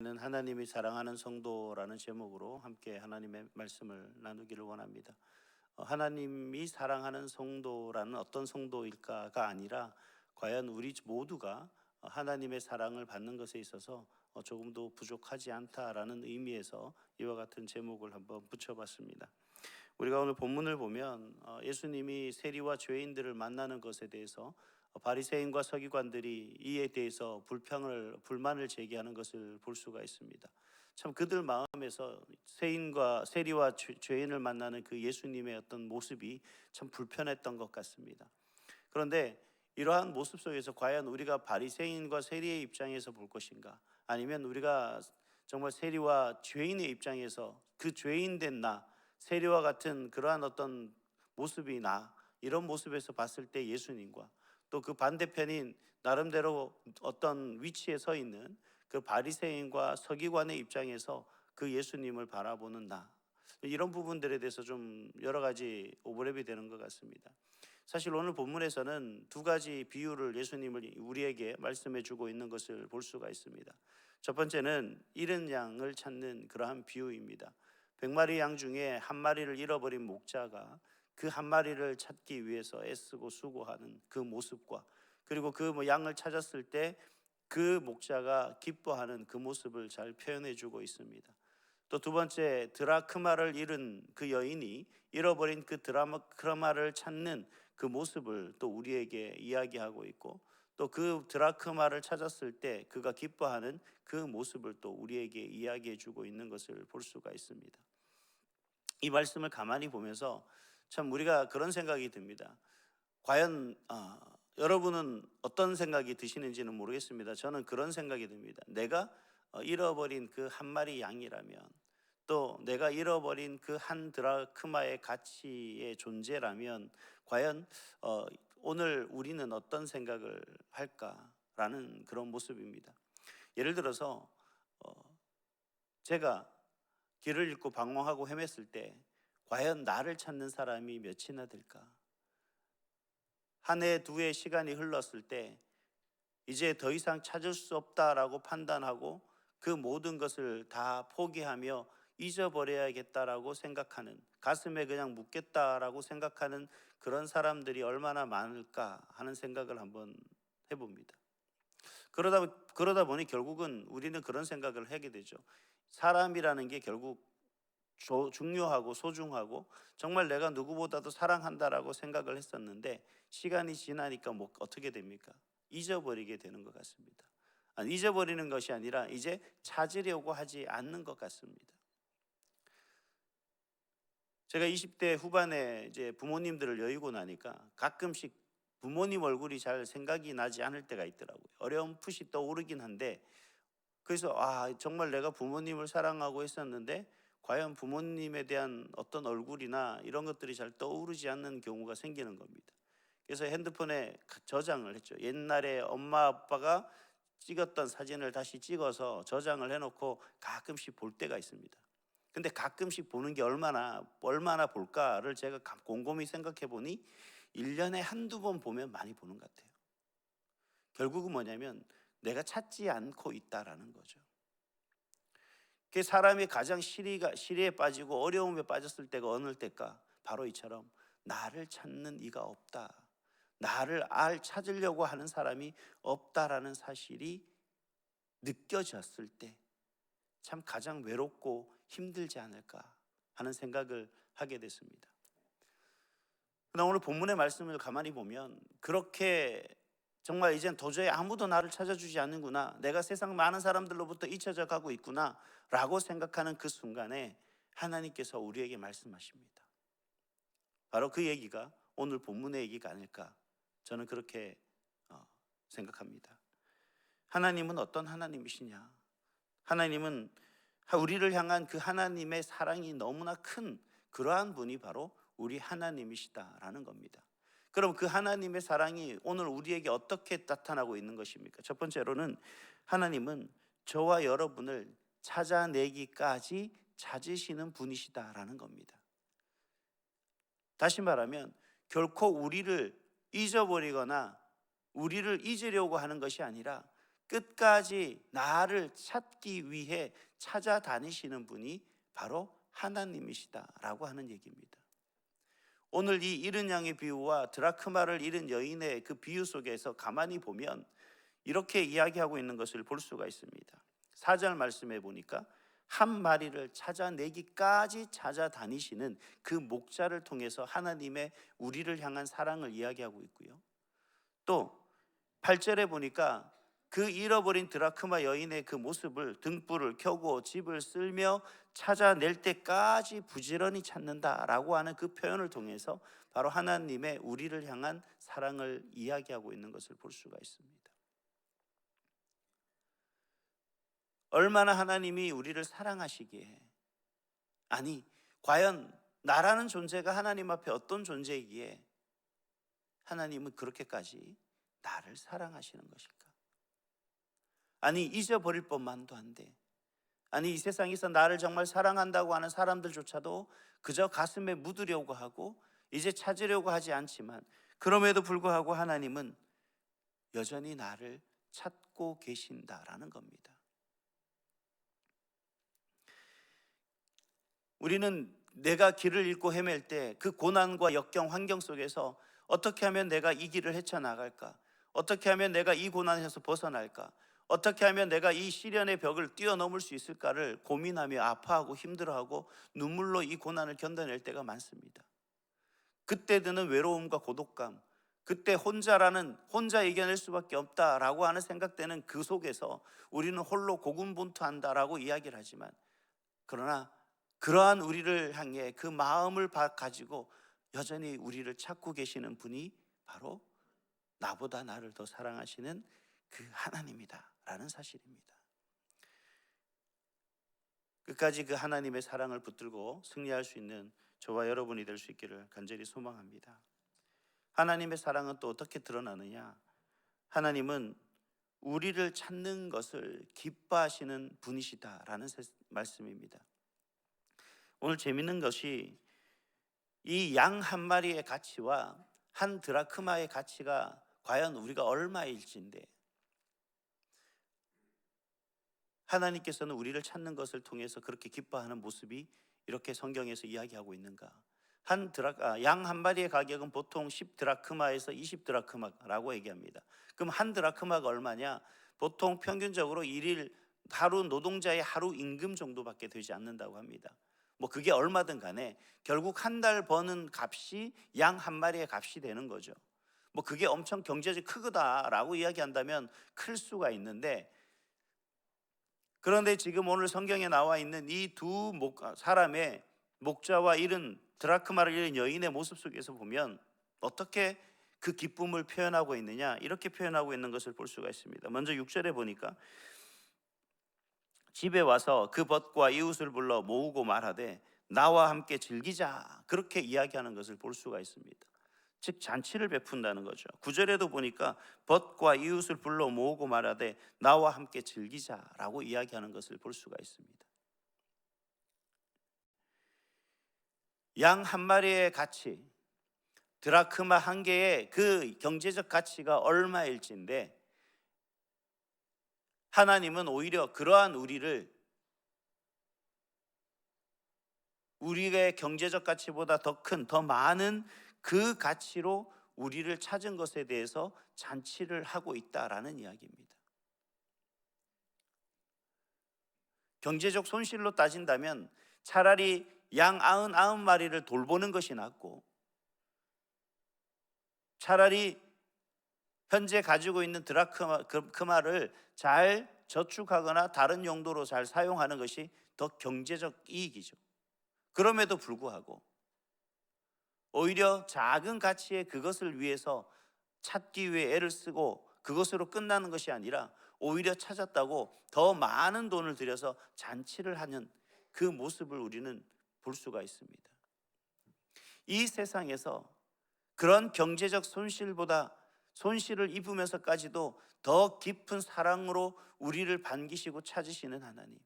하나님이 사랑하는 성도라는 제목으로 함께 하나님의 말씀을 나누기를 원합니다. 하나님이 사랑하는 성도라는 어떤 성도일까가 아니라 과연 우리 모두가 하나님의 사랑을 받는 것에 있어서 조금도 부족하지 않다라는 의미에서 이와 같은 제목을 한번 붙여봤습니다. 우리가 오늘 본문을 보면 예수님이 세리와 죄인들을 만나는 것에 대해서 바리새인과 서기관들이 이에 대해서 불만을 제기하는 것을 볼 수가 있습니다. 참 그들 마음에서 세리와 죄인을 만나는 그 예수님의 어떤 모습이 참 불편했던 것 같습니다. 그런데 이러한 모습 속에서 과연 우리가 바리새인과 세리의 입장에서 볼 것인가, 아니면 우리가 정말 세리와 죄인의 입장에서 그 죄인된 나, 세리와 같은 그러한 어떤 모습이 나, 이런 모습에서 봤을 때 예수님과 또 그 반대편인 나름대로 어떤 위치에 서 있는 그 바리새인과 서기관의 입장에서 그 예수님을 바라보는 나, 이런 부분들에 대해서 좀 여러 가지 오버랩이 되는 것 같습니다. 사실 오늘 본문에서는 두 가지 비유를 예수님을 우리에게 말씀해 주고 있는 것을 볼 수가 있습니다. 첫 번째는 잃은 양을 찾는 그러한 비유입니다. 100마리 양 중에 한 마리를 잃어버린 목자가 그 한 마리를 찾기 위해서 애쓰고 수고하는 그 모습과, 그리고 그 양을 찾았을 때 그 목자가 기뻐하는 그 모습을 잘 표현해 주고 있습니다. 또 두 번째, 드라크마를 잃은 그 여인이 잃어버린 그 드라크마를 찾는 그 모습을 또 우리에게 이야기하고 있고, 또 그 드라크마를 찾았을 때 그가 기뻐하는 그 모습을 또 우리에게 이야기해 주고 있는 것을 볼 수가 있습니다. 이 말씀을 가만히 보면서 참 우리가 그런 생각이 듭니다. 과연 여러분은 어떤 생각이 드시는지는 모르겠습니다. 저는 그런 생각이 듭니다. 내가 잃어버린 그 한 마리 양이라면, 또 내가 잃어버린 그 한 드라크마의 가치의 존재라면 과연 오늘 우리는 어떤 생각을 할까라는 그런 모습입니다. 예를 들어서 제가 길을 잃고 방황하고 헤맸을 때 과연 나를 찾는 사람이 몇이나 될까? 한 해, 두 해 시간이 흘렀을 때 이제 더 이상 찾을 수 없다라고 판단하고 그 모든 것을 다 포기하며 잊어버려야겠다라고 생각하는, 가슴에 그냥 묻겠다라고 생각하는 그런 사람들이 얼마나 많을까 하는 생각을 한번 해봅니다. 그러다 보니 결국은 우리는 그런 생각을 하게 되죠. 사람이라는 게 결국 중요하고 소중하고 정말 내가 누구보다도 사랑한다라고 생각을 했었는데 시간이 지나니까 뭐 어떻게 됩니까? 잊어버리게 되는 것 같습니다. 아니, 잊어버리는 것이 아니라 이제 찾으려고 하지 않는 것 같습니다. 제가 20대 후반에 이제 부모님들을 여의고 나니까 가끔씩 부모님 얼굴이 잘 생각이 나지 않을 때가 있더라고요. 어렴풋이 떠오르긴 한데, 그래서 정말 내가 부모님을 사랑하고 했었는데 과연 부모님에 대한 어떤 얼굴이나 이런 것들이 잘 떠오르지 않는 경우가 생기는 겁니다. 그래서 핸드폰에 저장을 했죠. 옛날에 엄마 아빠가 찍었던 사진을 다시 찍어서 저장을 해놓고 가끔씩 볼 때가 있습니다. 근데 가끔씩 보는 게 얼마나 볼까를 제가 곰곰이 생각해 보니 1년에 한두 번 보면 많이 보는 것 같아요. 결국은 뭐냐면 내가 찾지 않고 있다라는 거죠. 그 사람이 가장 시리에 빠지고 어려움에 빠졌을 때가 어느 때일까? 바로 이처럼 나를 찾는 이가 없다, 나를 찾으려고 하는 사람이 없다라는 사실이 느껴졌을 때 참 가장 외롭고 힘들지 않을까 하는 생각을 하게 됐습니다. 그러나 오늘 본문의 말씀을 가만히 보면 그렇게 정말 이젠 도저히 아무도 나를 찾아주지 않는구나, 내가 세상 많은 사람들로부터 잊혀져 가고 있구나 라고 생각하는 그 순간에 하나님께서 우리에게 말씀하십니다. 바로 그 얘기가 오늘 본문의 얘기가 아닐까, 저는 그렇게 생각합니다. 하나님은 어떤 하나님이시냐? 하나님은 우리를 향한 그 하나님의 사랑이 너무나 큰 그러한 분이 바로 우리 하나님이시다라는 겁니다. 그럼 그 하나님의 사랑이 오늘 우리에게 어떻게 나타나고 있는 것입니까? 첫 번째로는 하나님은 저와 여러분을 찾아내기까지 찾으시는 분이시다라는 겁니다. 다시 말하면 결코 우리를 잊어버리거나 우리를 잊으려고 하는 것이 아니라 끝까지 나를 찾기 위해 찾아다니시는 분이 바로 하나님이시다라고 하는 얘기입니다. 오늘 이 잃은 양의 비유와 드라크마를 잃은 여인의 그 비유 속에서 가만히 보면 이렇게 이야기하고 있는 것을 볼 수가 있습니다. 4절 말씀에 보니까 한 마리를 찾아내기까지 찾아다니시는 그 목자를 통해서 하나님의 우리를 향한 사랑을 이야기하고 있고요. 또 8절에 보니까 그 잃어버린 드라크마 여인의 그 모습을 등불을 켜고 집을 쓸며 찾아낼 때까지 부지런히 찾는다라고 하는 그 표현을 통해서 바로 하나님의 우리를 향한 사랑을 이야기하고 있는 것을 볼 수가 있습니다. 얼마나 하나님이 우리를 사랑하시기에, 아니 과연 나라는 존재가 하나님 앞에 어떤 존재이기에 하나님은 그렇게까지 나를 사랑하시는 것일까? 아니 잊어버릴 법만도 한데, 아니 이 세상에서 나를 정말 사랑한다고 하는 사람들조차도 그저 가슴에 묻으려고 하고 이제 찾으려고 하지 않지만, 그럼에도 불구하고 하나님은 여전히 나를 찾고 계신다라는 겁니다. 우리는 내가 길을 잃고 헤맬 때 그 고난과 역경 환경 속에서 어떻게 하면 내가 이 길을 헤쳐나갈까? 어떻게 하면 내가 이 고난에서 벗어날까? 어떻게 하면 내가 이 시련의 벽을 뛰어넘을 수 있을까를 고민하며 아파하고 힘들어하고 눈물로 이 고난을 견뎌낼 때가 많습니다. 그때 드는 외로움과 고독감, 그때 혼자 이겨낼 수밖에 없다라고 하는 생각되는 그 속에서 우리는 홀로 고군분투한다라고 이야기를 하지만, 그러나 그러한 우리를 향해 그 마음을 가지고 여전히 우리를 찾고 계시는 분이 바로 나보다 나를 더 사랑하시는 그 하나님이다라는 사실입니다. 끝까지 그 하나님의 사랑을 붙들고 승리할 수 있는 저와 여러분이 될 수 있기를 간절히 소망합니다. 하나님의 사랑은 또 어떻게 드러나느냐? 하나님은 우리를 찾는 것을 기뻐하시는 분이시다라는 말씀입니다. 오늘 재밌는 것이 이 양 한 마리의 가치와 한 드라크마의 가치가 과연 우리가 얼마일지인데, 하나님께서는 우리를 찾는 것을 통해서 그렇게 기뻐하는 모습이 이렇게 성경에서 이야기하고 있는가? 양 한 마리의 가격은 보통 10드라크마에서 20드라크마라고 얘기합니다. 그럼 한 드라크마가 얼마냐? 보통 평균적으로 일일 하루 노동자의 하루 임금 정도밖에 되지 않는다고 합니다. 뭐 그게 얼마든 간에 결국 한 달 버는 값이 양 한 마리의 값이 되는 거죠. 뭐 그게 엄청 경제적 크다라고 이야기한다면 클 수가 있는데, 그런데 지금 오늘 성경에 나와 있는 이 두 사람의 목자와 잃은 드라크마를 잃은 여인의 모습 속에서 보면 어떻게 그 기쁨을 표현하고 있느냐, 이렇게 표현하고 있는 것을 볼 수가 있습니다. 먼저 6절에 보니까 집에 와서 그 벗과 이웃을 불러 모으고 말하되 나와 함께 즐기자, 그렇게 이야기하는 것을 볼 수가 있습니다. 즉 잔치를 베푼다는 거죠. 9절에도 보니까 벗과 이웃을 불러 모으고 말하되 나와 함께 즐기자라고 이야기하는 것을 볼 수가 있습니다. 양 한 마리의 가치, 드라크마 한 개의 그 경제적 가치가 얼마일지인데, 하나님은 오히려 그러한 우리의 경제적 가치보다 더 큰, 더 많은 그 가치로 우리를 찾은 것에 대해서 잔치를 하고 있다라는 이야기입니다. 경제적 손실로 따진다면 차라리 양 99마리를 돌보는 것이 낫고, 차라리 현재 가지고 있는 드라크마를 잘 저축하거나 다른 용도로 잘 사용하는 것이 더 경제적 이익이죠. 그럼에도 불구하고 오히려 작은 가치의 그것을 위해서 찾기 위해 애를 쓰고 그것으로 끝나는 것이 아니라 오히려 찾았다고 더 많은 돈을 들여서 잔치를 하는 그 모습을 우리는 볼 수가 있습니다. 이 세상에서 그런 경제적 손실을 입으면서까지도 더 깊은 사랑으로 우리를 반기시고 찾으시는 하나님,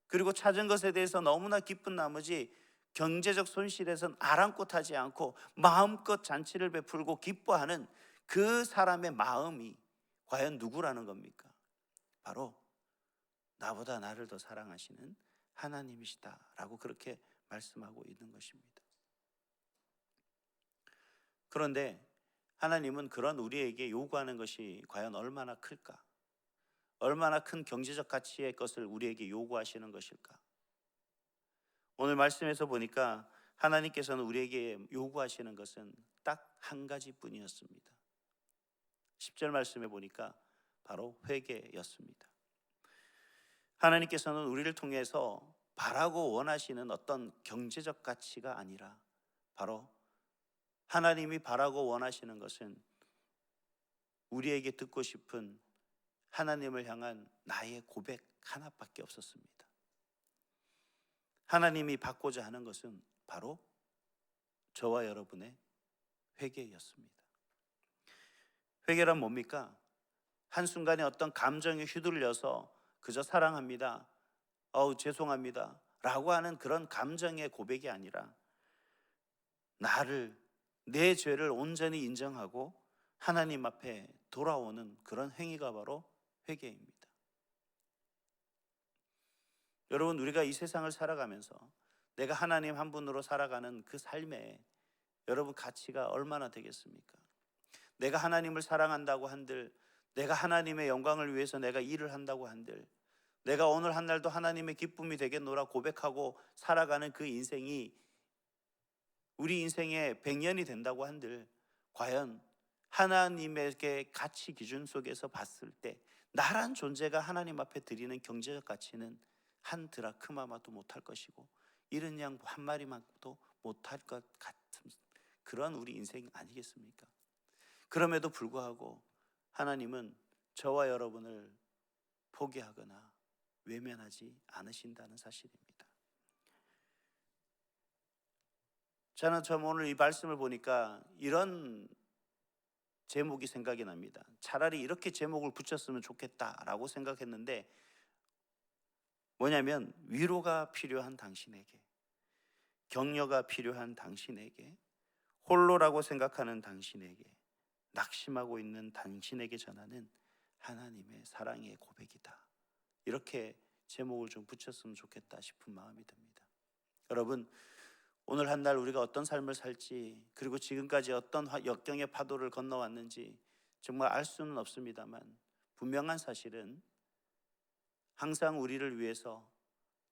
그리고 찾은 것에 대해서 너무나 기쁜 나머지 경제적 손실에선 아랑곳하지 않고 마음껏 잔치를 베풀고 기뻐하는 그 사람의 마음이 과연 누구라는 겁니까? 바로 나보다 나를 더 사랑하시는 하나님이시다라고 그렇게 말씀하고 있는 것입니다. 그런데 하나님은 그런 우리에게 요구하는 것이 과연 얼마나 클까? 얼마나 큰 경제적 가치의 것을 우리에게 요구하시는 것일까? 오늘 말씀에서 보니까 하나님께서는 우리에게 요구하시는 것은 딱 한 가지뿐이었습니다. 10절 말씀에 보니까 바로 회개였습니다. 하나님께서는 우리를 통해서 바라고 원하시는 어떤 경제적 가치가 아니라 바로 하나님이 바라고 원하시는 것은 우리에게 듣고 싶은 하나님을 향한 나의 고백 하나밖에 없었습니다. 하나님이 받고자 하는 것은 바로 저와 여러분의 회개였습니다. 회개란 뭡니까? 한순간에 어떤 감정에 휘둘려서 그저 사랑합니다, 죄송합니다 라고 하는 그런 감정의 고백이 아니라 내 죄를 온전히 인정하고 하나님 앞에 돌아오는 그런 행위가 바로 회개입니다. 여러분, 우리가 이 세상을 살아가면서 내가 하나님 한 분으로 살아가는 그 삶에 여러분 가치가 얼마나 되겠습니까? 내가 하나님을 사랑한다고 한들, 내가 하나님의 영광을 위해서 내가 일을 한다고 한들, 내가 오늘 한 날도 하나님의 기쁨이 되겠노라 고백하고 살아가는 그 인생이 우리 인생의 100년이 된다고 한들, 과연 하나님에게 가치 기준 속에서 봤을 때 나란 존재가 하나님 앞에 드리는 경제적 가치는 한 드라크마마도 못할 것이고 이른 양 한 마리만도 못할 것 같은 그런 우리 인생 아니겠습니까? 그럼에도 불구하고 하나님은 저와 여러분을 포기하거나 외면하지 않으신다는 사실입니다. 저는 오늘 이 말씀을 보니까 이런 제목이 생각이 납니다. 차라리 이렇게 제목을 붙였으면 좋겠다라고 생각했는데, 뭐냐면 위로가 필요한 당신에게, 격려가 필요한 당신에게, 홀로라고 생각하는 당신에게, 낙심하고 있는 당신에게 전하는 하나님의 사랑의 고백이다. 이렇게 제목을 좀 붙였으면 좋겠다 싶은 마음이 듭니다. 여러분, 오늘 한 날 우리가 어떤 삶을 살지, 그리고 지금까지 어떤 역경의 파도를 건너왔는지 정말 알 수는 없습니다만, 분명한 사실은 항상 우리를 위해서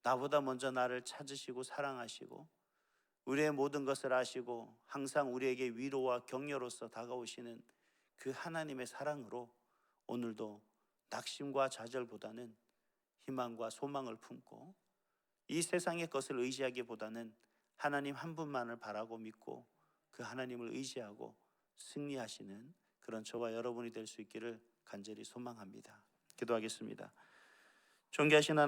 나보다 먼저 나를 찾으시고 사랑하시고 우리의 모든 것을 아시고 항상 우리에게 위로와 격려로서 다가오시는 그 하나님의 사랑으로 오늘도 낙심과 좌절보다는 희망과 소망을 품고 이 세상의 것을 의지하기보다는 하나님 한 분만을 바라고 믿고 그 하나님을 의지하고 승리하시는 그런 저와 여러분이 될 수 있기를 간절히 소망합니다. 기도하겠습니다. 존귀하신 하나님,